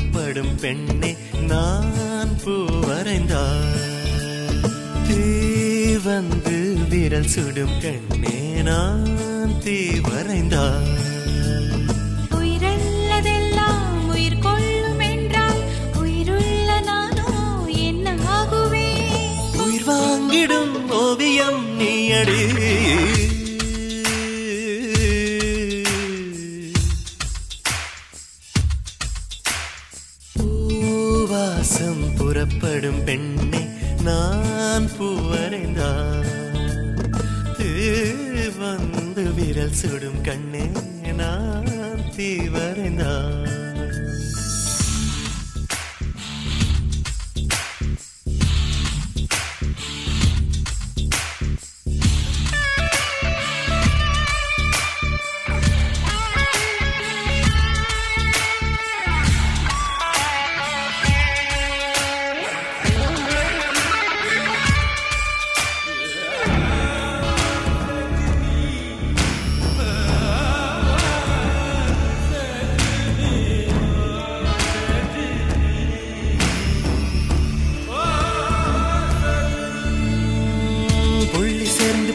புறப்படும் பெண்ணே நான் பூ வரைந்தார். தீ வந்து விரல் சுடும் கண்ணே நான் தீ வரைந்தார். உயிரல்லதெல்லாம் உயிர் கொள்ளும் என்றால் உயிருள்ள நானோ என்ன ஆகுவேன்? உயிர் வாங்கிடும் ஓவியம் நீயடி. பூவாசம் புறப்படும் பெண்ணே நான் பூ வரைந்தார். வந்து விரல் சுடும் கண்ணே நான் தீ வரைந்தார்.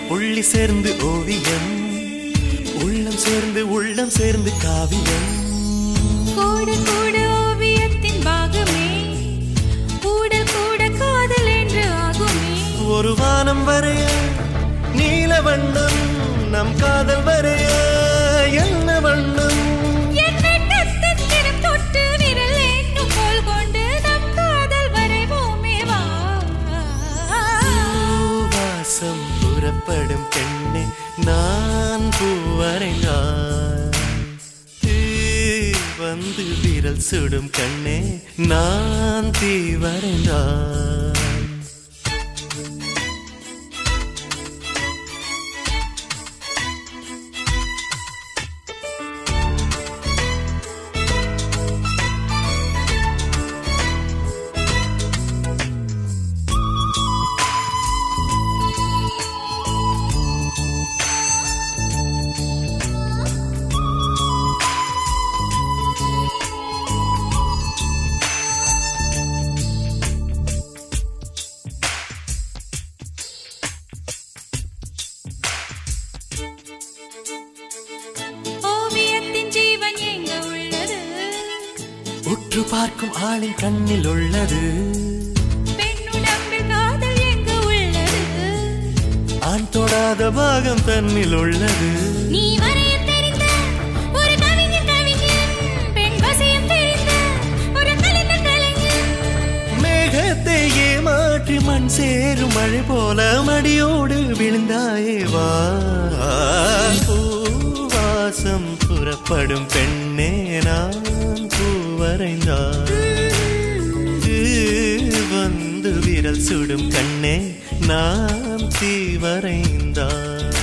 புள்ளி சேர்ந்து ஓவியம், உள்ளம் சேர்ந்து உள்ளம் சேர்ந்து காவியம். கூட கூட ஓவியத்தின் பாகமே, கூட கூட காதல் என்று ஆகுமே. ஒரு வானம் வரைய நீல வண்ணம், நம் காதல் வரைய என்ன வண்ணம்? தொட்டு விரல் என்னும் போல் கொண்டு நம் காதல் வரைவோமே வா. வாசம் புறப்படும் பெண்ணே நான் பூ வரைந்தார். வந்து விரல் சுடும் கண்ணே நான் தீ வரைந்தார். உற்று பார்க்கும் ஆளின் கண்ணில் உள்ளது, பெண்ணுடம்பில் காதல் எங்கு உள்ளது? ஆண் தொடாத பாகம் தன்னில் உள்ளது. நீ வரைய தெரிந்த ஒரு கவிஞன் கவிஞன், பெண் வசியம் தெரிந்த ஒரு கலைஞன் கலைஞன். மேகத்தை ஏமாற்றி மண் சேரும் மழை போல மடியோடு விழுந்தாயே வா. பூவாசம் புறப்படும் பெண்ணே நான் பூ வரைந்தார். வந்து விரல் சுடும் கண்ணே நான் தீ வரைந்தார்.